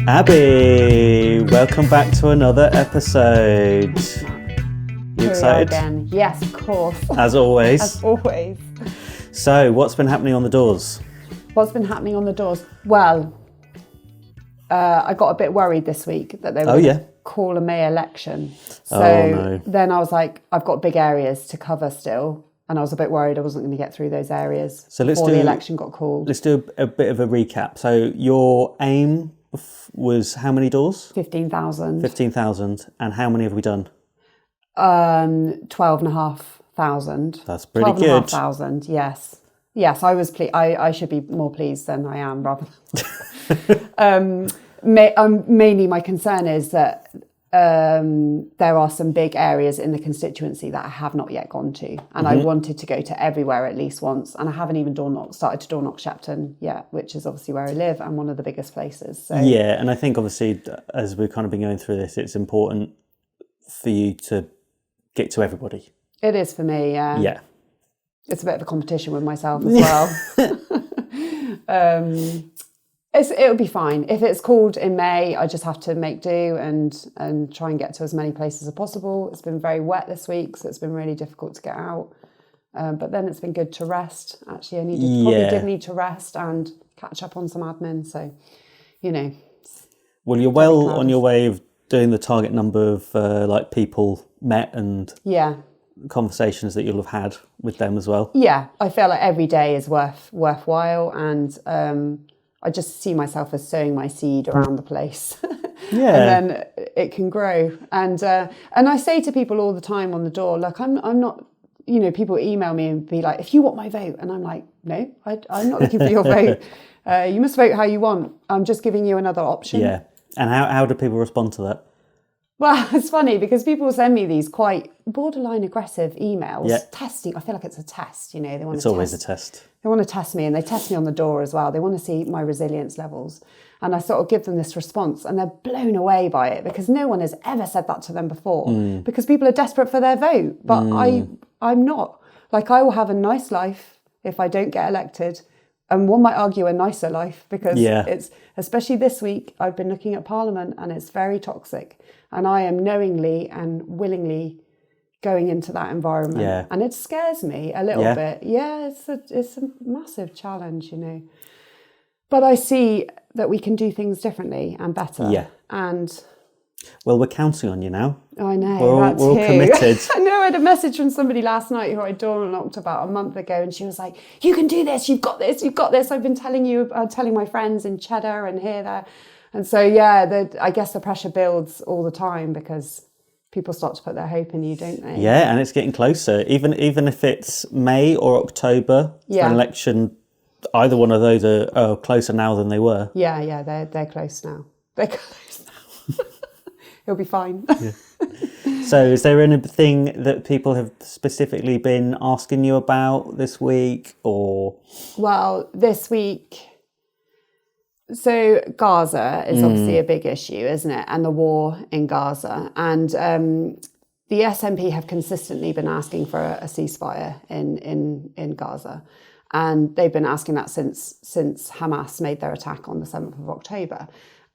Abby, welcome back to another episode. You excited? Again. Yes, of course. As always. As always. So, what's been happening on the doors? What's been happening on the doors? Well, I got a bit worried this week that they were going to call a May election. So then I was like, I've got big areas to cover still. And I was a bit worried I wasn't going to get through those areas before the election got called. Let's do a bit of a recap. So your aim was how many doors? 15,000. 15,000. And how many have we done? 12,500. That's pretty good. 12,500, yes. Yes, I was pleased. I should be more pleased than I am, rather than... mainly my concern is that there are some big areas in the constituency that I have not yet gone to, and I wanted to go to everywhere at least once, and I haven't even started to door knock Shepton yet, which is obviously where I live and one of the biggest places. So. Yeah, and I think obviously as we've kind of been going through this, it's important for you to get to everybody. It is for me, yeah. Yeah. It's a bit of a competition with myself as well. It'll be fine. If it's called in May, I just have to make do and try and get to as many places as possible. It's been very wet this week, so it's been really difficult to get out. But then it's been good to rest. Actually, probably did need to rest and catch up on some admin. So, Well, you're well on your way of doing the target number of people met and conversations that you'll have had with them as well. Yeah, I feel like every day is worthwhile, and I just see myself as sowing my seed around the place. Yeah. And then it can grow. And I say to people all the time on the door, look, I'm not, people email me and be like, if you want my vote. And I'm like, no, I'm not looking for your vote. You must vote how you want. I'm just giving you another option. Yeah. And how do people respond to that? Well, it's funny because people send me these quite borderline aggressive emails testing. I feel like it's a test, They want it's always a test. They want to test me, and they test me on the door as well. They want to see my resilience levels. And I sort of give them this response, and they're blown away by it because no one has ever said that to them before because people are desperate for their vote. But I'm not. Like, I will have a nice life if I don't get elected. And one might argue a nicer life because it's, especially this week, I've been looking at Parliament and it's very toxic. And I am knowingly and willingly going into that environment. Yeah. And it scares me a little bit. Yeah, it's a massive challenge, But I see that we can do things differently and better. Yeah. And... Well, we're counting on you now. I know, we're all committed. I know, I had a message from somebody last night who I door knocked about a month ago, and she was like, you can do this, you've got this. I've been telling my friends in Cheddar and here, there. And so, I guess the pressure builds all the time because people start to put their hope in you, don't they? Yeah, and it's getting closer. Even if it's May or October for an election, either one of those are closer now than they were. Yeah, they're close now. They're close now. It'll be fine. Yeah. So is there anything that people have specifically been asking you about this week or? Well, this week, so Gaza is obviously a big issue, isn't it? And the war in Gaza. And the SNP have consistently been asking for a ceasefire in Gaza. And they've been asking that since Hamas made their attack on the 7th of October.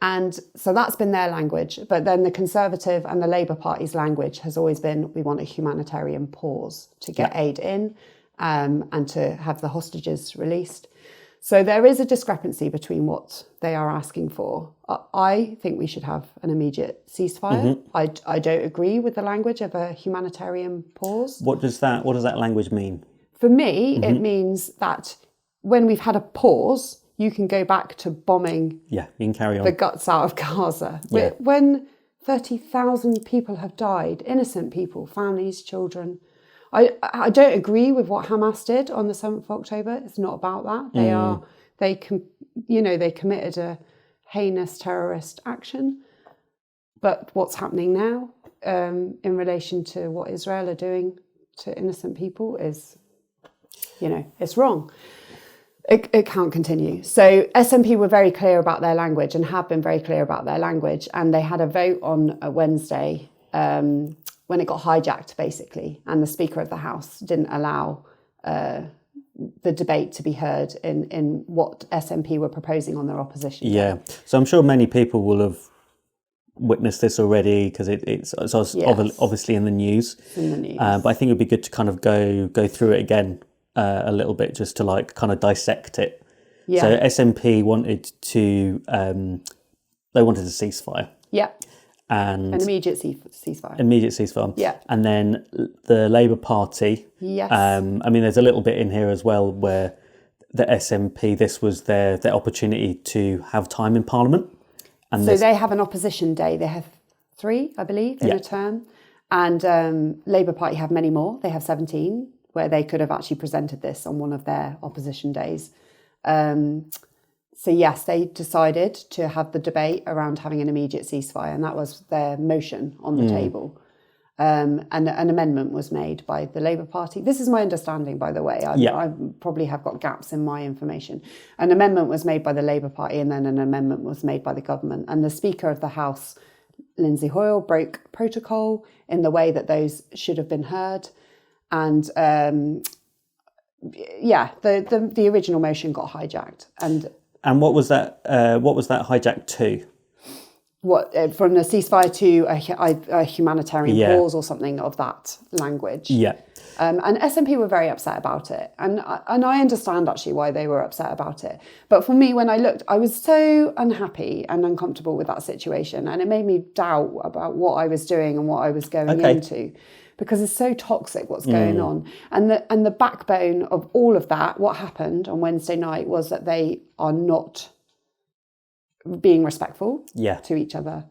And so that's been their language. But then the Conservative and the Labour Party's language has always been, we want a humanitarian pause to get aid in and to have the hostages released. So there is a discrepancy between what they are asking for. I think we should have an immediate ceasefire. I don't agree with the language of a humanitarian pause. What does that language mean? For me, it means that when we've had a pause, you can go back to bombing you can carry on the guts out of Gaza. Yeah. When 30,000 people have died, innocent people, families, children. I don't agree with what Hamas did on the 7th of October. It's not about that. They committed a heinous terrorist action. But what's happening now in relation to what Israel are doing to innocent people is, it's wrong. It can't continue. So SNP were very clear about their language and have been very clear about their language. And they had a vote on a Wednesday when it got hijacked, basically. And the Speaker of the House didn't allow the debate to be heard in what SNP were proposing on their opposition. Yeah. So I'm sure many people will have witnessed this already because it's obviously in the news. In the news. But I think it'd be good to kind of go through it again a little bit, just to like kind of dissect it. Yeah. So SNP wanted to they wanted a ceasefire. Yeah. And an immediate ceasefire. Immediate ceasefire. Yeah. And then the Labour Party. Yes. I mean, there's a little bit in here as well where the SNP, this was their opportunity to have time in Parliament. And so they have an opposition day. They have 3, I believe, in a term. And Labour Party have many more. They have 17, where they could have actually presented this on one of their opposition days. So yes, they decided to have the debate around having an immediate ceasefire, and that was their motion on the table. And an amendment was made by the Labour Party. This is my understanding, by the way. I probably have got gaps in my information. An amendment was made by the Labour Party, and then an amendment was made by the government. And the Speaker of the House, Lindsay Hoyle, broke protocol in the way that those should have been heard. And the original motion got hijacked. And what was that? What was that hijacked to? What, from a ceasefire to a humanitarian pause or something of that language? Yeah. And SNP were very upset about it, and I understand actually why they were upset about it. But for me, when I looked, I was so unhappy and uncomfortable with that situation, and it made me doubt about what I was doing and what I was going into, because it's so toxic what's going on. And the backbone of all of that, what happened on Wednesday night, was that they are not being respectful to each other.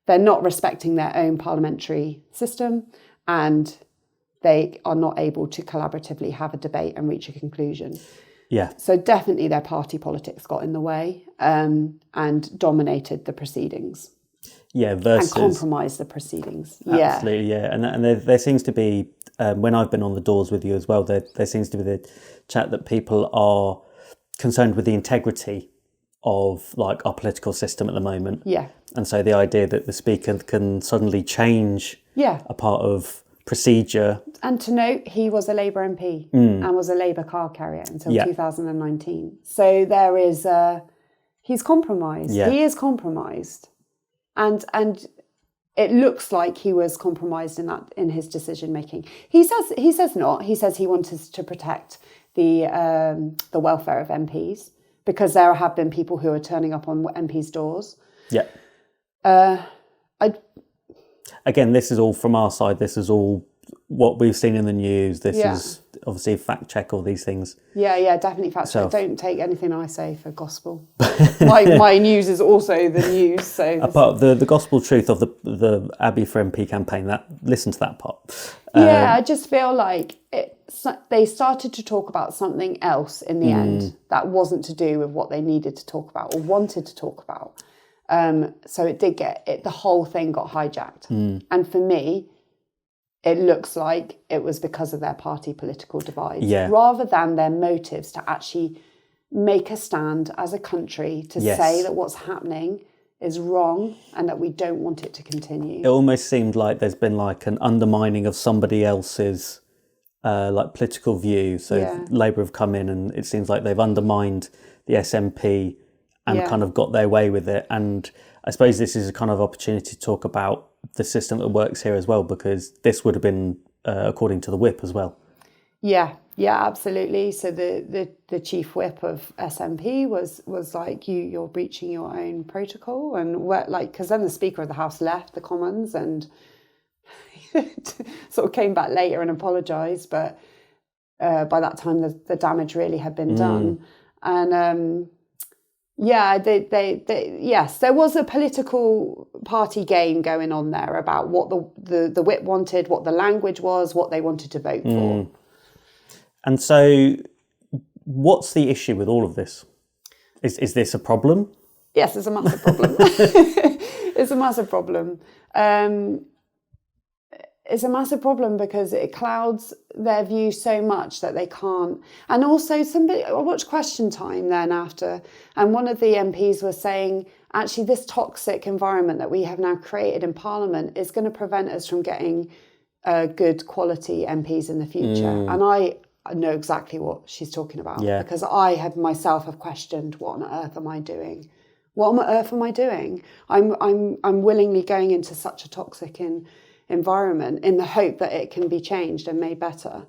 They're not respecting their own parliamentary system, and they are not able to collaboratively have a debate and reach a conclusion. Yeah. So definitely their party politics got in the way and dominated the proceedings. Yeah, versus... And compromised the proceedings. Absolutely, yeah. And there seems to be, when I've been on the doors with you as well, there seems to be the chat that people are concerned with the integrity of like our political system at the moment. Yeah. And so the idea that the Speaker can suddenly change a part of procedure. And to note, he was a Labour MP and was a Labour car carrier until 2019. So there is, he's compromised. Yeah. He is compromised. And it looks like he was compromised in his decision making. He says not. He says he wanted to protect the welfare of MPs, because there have been people who are turning up on MPs' doors. Yeah. Again, this is all from our side. This is all what we've seen in the news. This is obviously fact check all these things. Yeah, definitely fact check. Don't take anything I say for gospel. my news is also the news. So apart the gospel truth of the Abbey for MP campaign, listen to that part. I just feel like they started to talk about something else in the end that wasn't to do with what they needed to talk about or wanted to talk about. So it did the whole thing got hijacked. And for me, it looks like it was because of their party political divides, rather than their motives to actually make a stand as a country to say that what's happening is wrong and that we don't want it to continue. It almost seemed like there's been like an undermining of somebody else's like political view. So Labour have come in and it seems like they've undermined the SNP and kind of got their way with it. And I suppose this is a kind of opportunity to talk about the system that works here as well, because this would have been according to the whip as well. Yeah, absolutely. So the chief whip of SNP was like, you're breaching your own protocol, and because then the Speaker of the House left the Commons and sort of came back later and apologised, but by that time the damage really had been done. And yes, there was a political party game going on there about what the whip wanted, what the language was, what they wanted to vote for. And so what's the issue with all of this? Is this a problem? Yes, it's a massive problem. It's a massive problem. It's a massive problem because it clouds their view so much that they can't. And also I watched Question Time then after, and one of the MPs was saying, actually this toxic environment that we have now created in Parliament is going to prevent us from getting good quality MPs in the future. And know exactly what she's talking about. Yeah. Because I have myself have questioned, what on earth am I doing? What on earth am I doing? I'm willingly going into such a toxic environment in the hope that it can be changed and made better.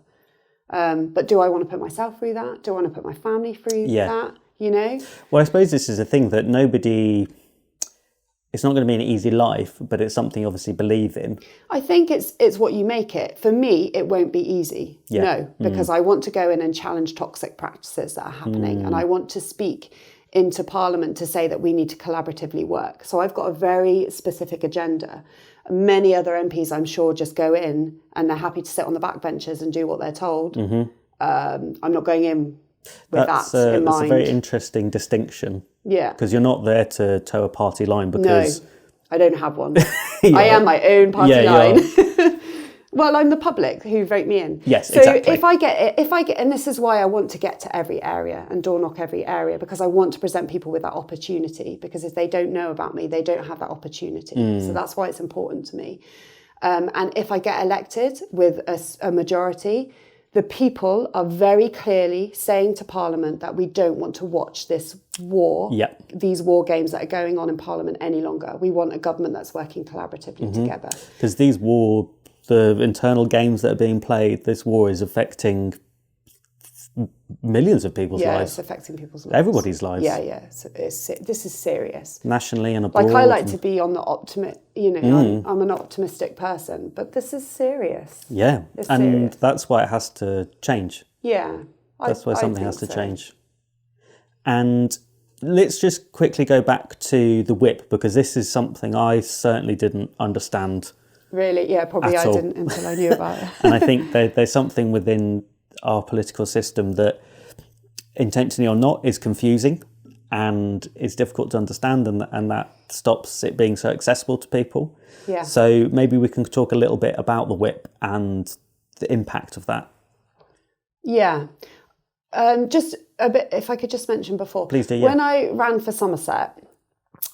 But do I want to put myself through that? Do I want to put my family through that? You know? Well, I suppose this is a thing that it's not going to be an easy life, but it's something you obviously believe in. I think it's what you make it. For me, it won't be easy. Yeah. No, because I want to go in and challenge toxic practices that are happening. And I want to speak into Parliament to say that we need to collaboratively work. So I've got a very specific agenda. Many other MPs, I'm sure, just go in and they're happy to sit on the backbenches and do what they're told. I'm not going in with that in mind. That's a very interesting distinction. Yeah. Because you're not there to toe a party line because... No, I don't have one. I am my own party line. Well, I'm the public who vote me in. Yes, so exactly. if I get, and this is why I want to get to every area and door knock every area, because I want to present people with that opportunity, because if they don't know about me, they don't have that opportunity. So that's why it's important to me. And if I get elected with a majority, the people are very clearly saying to Parliament that we don't want to watch this war, these war games that are going on in Parliament any longer. We want a government that's working collaboratively together. Because the internal games that are being played, this war is affecting millions of people's lives. Yeah, it's affecting people's lives. Everybody's lives. Yeah. So this is serious. Nationally and abroad. Like, I like to be on the optimist, I'm an optimistic person, but this is serious. Yeah, it's and serious. That's why it has to change. Yeah. That's why something has to change. And let's just quickly go back to the whip, because this is something I certainly didn't understand. Really? Yeah, probably I didn't until I knew about it. And I think there's something within our political system that, intentionally or not, is confusing and is difficult to understand, and that stops it being so accessible to people. Yeah. So maybe we can talk a little bit about the whip and the impact of that. Yeah. Just a bit, if I could just mention before. Please do, yeah. When I ran for Somerset,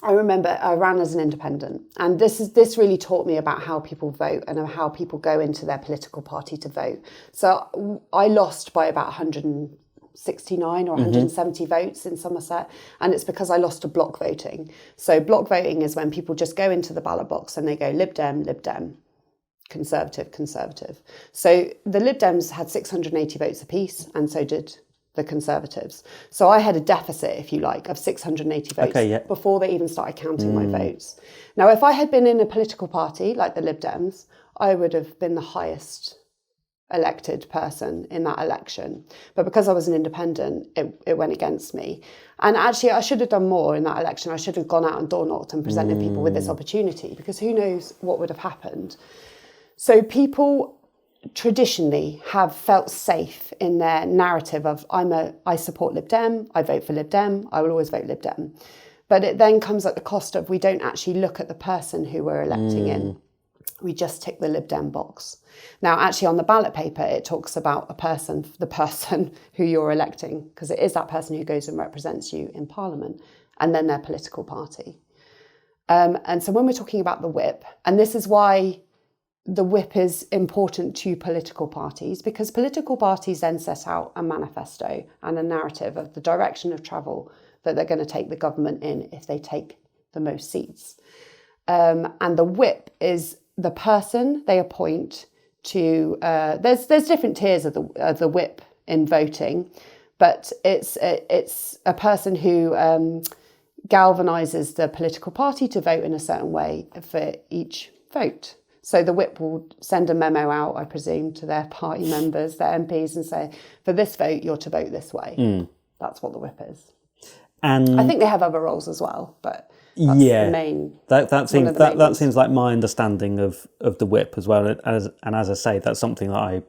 I remember I ran as an independent, and this really taught me about how people vote and how people go into their political party to vote. So I lost by about 169 or 170 votes in Somerset, and it's because I lost to block voting. So block voting is when people just go into the ballot box and they go Lib Dem, Lib Dem, Conservative, Conservative. So the Lib Dems had 680 votes apiece, and so did the Conservatives. So I had a deficit, if you like, of 680 votes before they even started counting my votes. Now, if I had been in a political party like the Lib Dems, I would have been the highest elected person in that election. But because I was an independent, it went against me. And actually, I should have done more in that election. I should have gone out and door knocked and presented people with this opportunity, because who knows what would have happened. So people traditionally have felt safe in their narrative of I support Lib Dem, I vote for Lib Dem, I will always vote Lib Dem. But it then comes at the cost of we don't actually look at the person who we're electing in. We just tick the Lib Dem box. Now, actually, on the ballot paper, it talks about the person who you're electing, because it is that person who goes and represents you in Parliament, and then their political party. And so when we're talking about the whip, and this is why the whip is important to political parties, because political parties then set out a manifesto and a narrative of the direction of travel that they're going to take the government in if they take the most seats. And the whip is the person they appoint to. There's different tiers of the whip in voting, but it's a person who galvanises the political party to vote in a certain way for each vote. So the whip will send a memo out, I presume, to their party members, their MPs, and say, for this vote, you're to vote this way. That's what the whip is. And I think they have other roles as well, but that's the main. That seems like my understanding of the whip as well. And as I say, that's something that I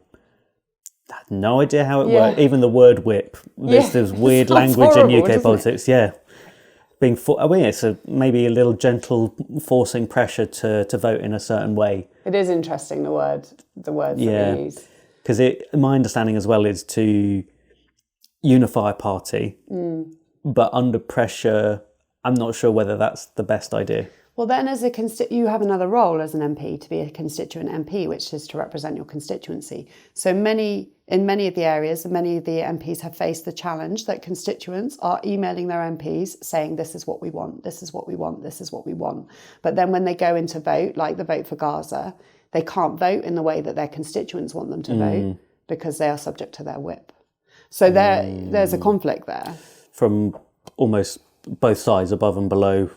had no idea how it worked. Even the word whip, there's weird language in UK politics. Yeah. It's maybe a little gentle forcing pressure to vote in a certain way. It is interesting, the words that we use. Because my understanding as well is to unify a party, but under pressure, I'm not sure whether that's the best idea. Well, then you have another role as an MP to be a constituent MP, which is to represent your constituency. So in many of the areas, many of the MPs have faced the challenge that constituents are emailing their MPs saying, this is what we want, this is what we want, this is what we want. But then when they go into vote, like the vote for Gaza, they can't vote in the way that their constituents want them to vote because they are subject to their whip. So there's a conflict there. From almost both sides, above and below,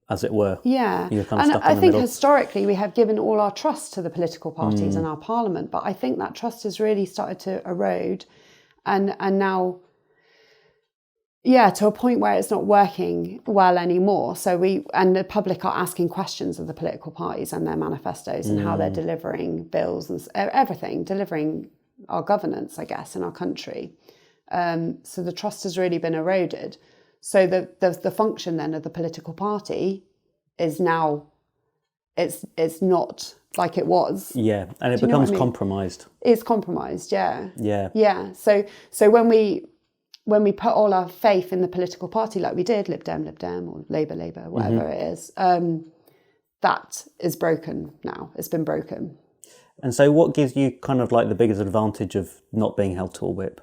as it were. Yeah. You're kind of stuck I in the think middle. Historically we have given all our trust to the political parties in our parliament, but I think that trust has really started to erode and now, to a point where it's not working well anymore. So the public are asking questions of the political parties and their manifestos and how they're delivering bills and everything, delivering our governance, I guess, in our country. So the trust has really been eroded. So the function then of the political party is now, it's not like it was. Yeah, and it becomes compromised. It's compromised, yeah. Yeah. Yeah, so when we put all our faith in the political party like we did, Lib Dem, or Labour, whatever it is, that is broken now. It's been broken. And so what gives you kind of like the biggest advantage of not being held to a whip?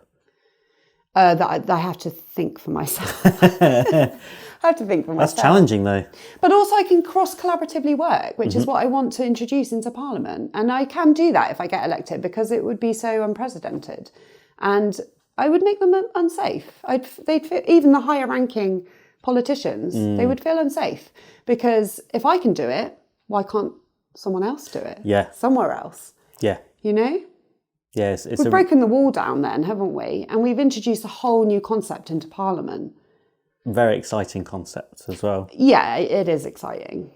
That I have to think for myself. I have to think for myself. That's challenging though. But also I can cross-collaboratively work, which is what I want to introduce into Parliament. And I can do that if I get elected because it would be so unprecedented. And I would make them unsafe. They'd feel, even the higher ranking politicians, they would feel unsafe. Because if I can do it, why can't someone else do it? Yeah. Somewhere else. Yeah. You know? Yes, we've broken the wall down then, haven't we? And we've introduced a whole new concept into Parliament. Very exciting concept as well. Yeah, it is exciting.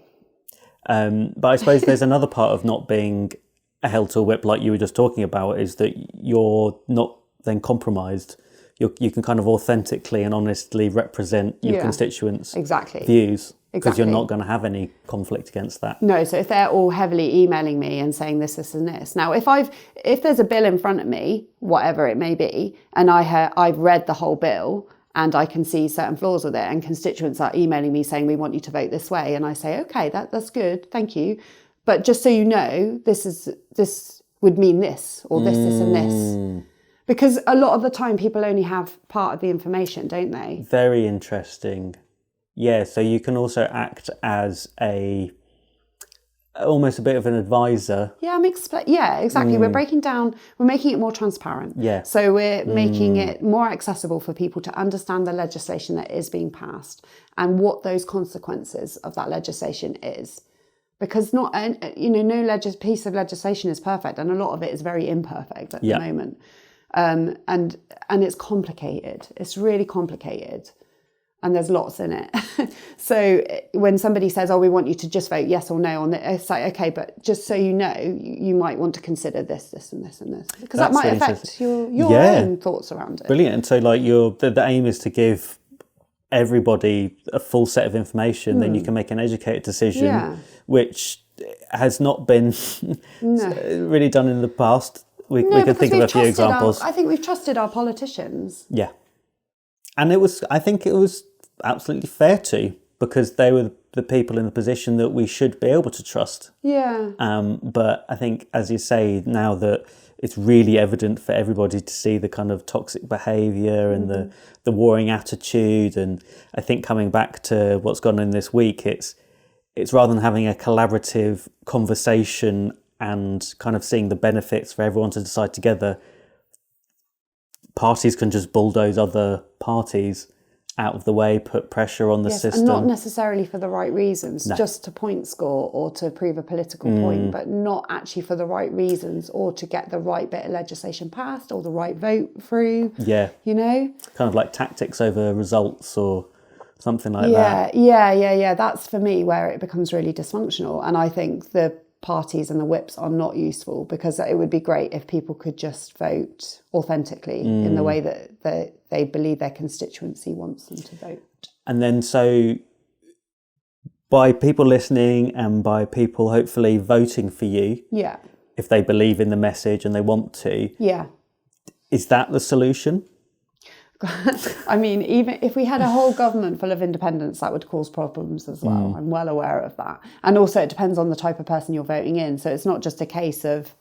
But I suppose there's another part of not being held to a whip like you were just talking about is that you're not then compromised. You can kind of authentically and honestly represent your constituents' views. Because you're not going to have any conflict against that. No, so if they're all heavily emailing me and saying this, this and this. Now, if there's a bill in front of me, whatever it may be, and I've read the whole bill and I can see certain flaws with it and constituents are emailing me saying we want you to vote this way, and I say, okay, that's good, thank you. But just so you know, this would mean this or this and this. Because a lot of the time people only have part of the information, don't they? Very interesting. Yeah, so you can also act as almost a bit of an advisor. Yeah, exactly. We're making it more transparent. Yeah. So we're making it more accessible for people to understand the legislation that is being passed and what those consequences of that legislation is. Because no piece of legislation is perfect, and a lot of it is very imperfect at the moment. And it's complicated. It's really complicated. And there's lots in it. So when somebody says, we want you to just vote yes or no on it, it's like, okay, but just so you know, you might want to consider this, this and this and this. Because that might affect your own thoughts around it. Brilliant. And so like the aim is to give everybody a full set of information, then you can make an educated decision, which has not been really done in the past. We can think of a few examples. I think we've trusted our politicians. Yeah. And I think it was absolutely fair to, because they were the people in the position that we should be able to trust. Yeah. But I think, as you say, now that it's really evident for everybody to see the kind of toxic behaviour and the warring attitude, and I think coming back to what's gone on this week, it's rather than having a collaborative conversation and kind of seeing the benefits for everyone to decide together, parties can just bulldoze other parties out of the way, put pressure on the system. And not necessarily for the right reasons, just to point score or to prove a political point, but not actually for the right reasons or to get the right bit of legislation passed or the right vote through. Yeah. You know? Kind of like tactics over results or something like that. Yeah. That's for me where it becomes really dysfunctional. And I think the parties and the whips are not useful, because it would be great if people could just vote authentically in the way that they believe their constituency wants them to vote. And then so by people listening and by people hopefully voting for you, if they believe in the message and they want to, is that the solution? I mean, even if we had a whole government full of independents, that would cause problems as well. I'm well aware of that. And also it depends on the type of person you're voting in. So it's not just a case of,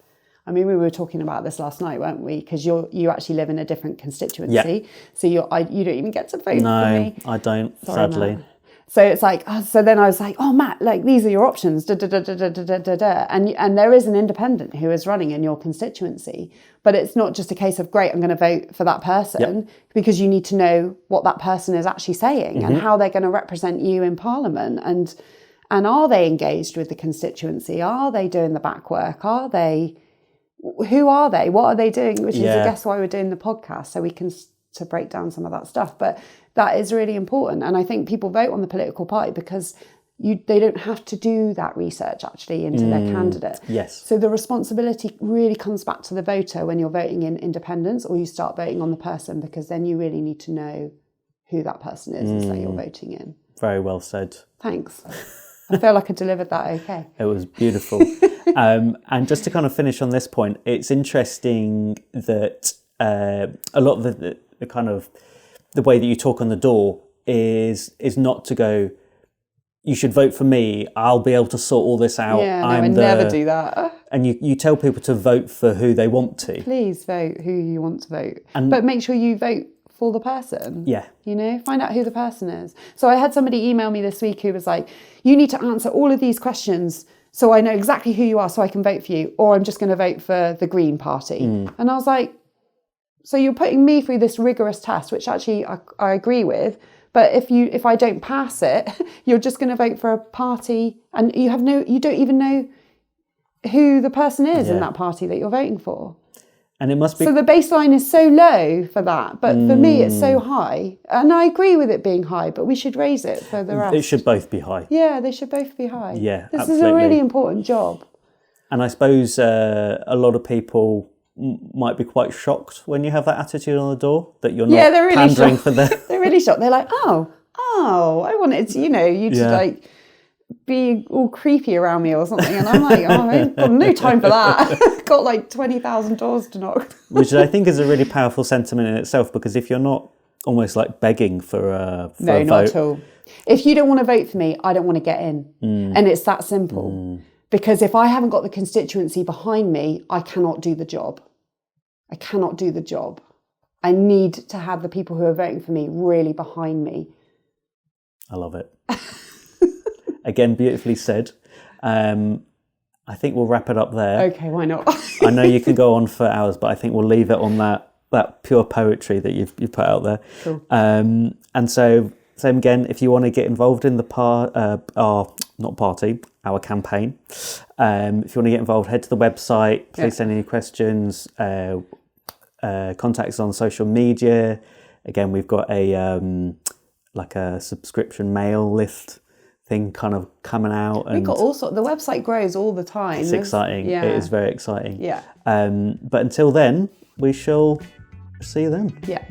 I mean, we were talking about this last night, weren't we? Because you actually live in a different constituency. So you don't even get to vote for me. No, I don't, sadly. Matt. So it's like, so then I was like, oh, Matt, like these are your options, da, da, da, da, da, da, da, da. And there is an independent who is running in your constituency, but it's not just a case of, great, I'm going to vote for that person, because you need to know what that person is actually saying and how they're going to represent you in Parliament. And are they engaged with the constituency? Are they doing the back work? Who are they? What are they doing? Which is, I guess, why we're doing the podcast, so we can to break down some of that stuff. But that is really important. And I think people vote on the political party because they don't have to do that research actually into their candidate. Yes. So the responsibility really comes back to the voter when you're voting in independents, or you start voting on the person, because then you really need to know who that person is that you're voting in. Very well said. Thanks. I feel like I delivered that okay. It was beautiful. And just to kind of finish on this point, it's interesting that a lot of the kind of the way that you talk on the door is not to go, you should vote for me, I'll be able to sort all this out. Yeah, no, I never do that. And you tell people to vote for who they want to. Please vote who you want to vote. But make sure you vote for the person. Yeah. You know, find out who the person is. So I had somebody email me this week who was like, you need to answer all of these questions so I know exactly who you are so I can vote for you, or I'm just going to vote for the Green Party. And I was like, so you're putting me through this rigorous test, which actually I agree with, but if I don't pass it, you're just going to vote for a party, and you don't even know who the person is in that party that you're voting for. And it must be. So the baseline is so low for that, but for me it's so high. And I agree with it being high, but we should raise it for the rest. It should both be high. Yeah, they should both be high. Yeah, this absolutely. is a really important job. And I suppose a lot of people might be quite shocked when you have that attitude on the door, that you're not they're really pandering shocked. for them. They're really shocked. They're like, oh, I wanted to, you to like be all creepy around me or something. And I'm like, oh, I've got no time for that. Got like 20,000 doors to knock. Which I think is a really powerful sentiment in itself, because if you're not almost like begging for a vote. No, not at all. If you don't want to vote for me, I don't want to get in. And it's that simple. Because if I haven't got the constituency behind me, I cannot do the job. I cannot do the job. I need to have the people who are voting for me really behind me. I love it. Again, beautifully said. I think we'll wrap it up there. Okay, why not? I know you can go on for hours, but I think we'll leave it on that pure poetry that you've put out there. Cool. And so, same again, if you want to get involved in our campaign, if you want to get involved, head to the website. Please send any questions. Contact us on social media. Again, we've got a subscription mail list thing kind of coming out. And we've got all sorts. The website grows all the time. It's exciting. Yeah. It is very exciting. Yeah. But until then, we shall see you then. Yeah.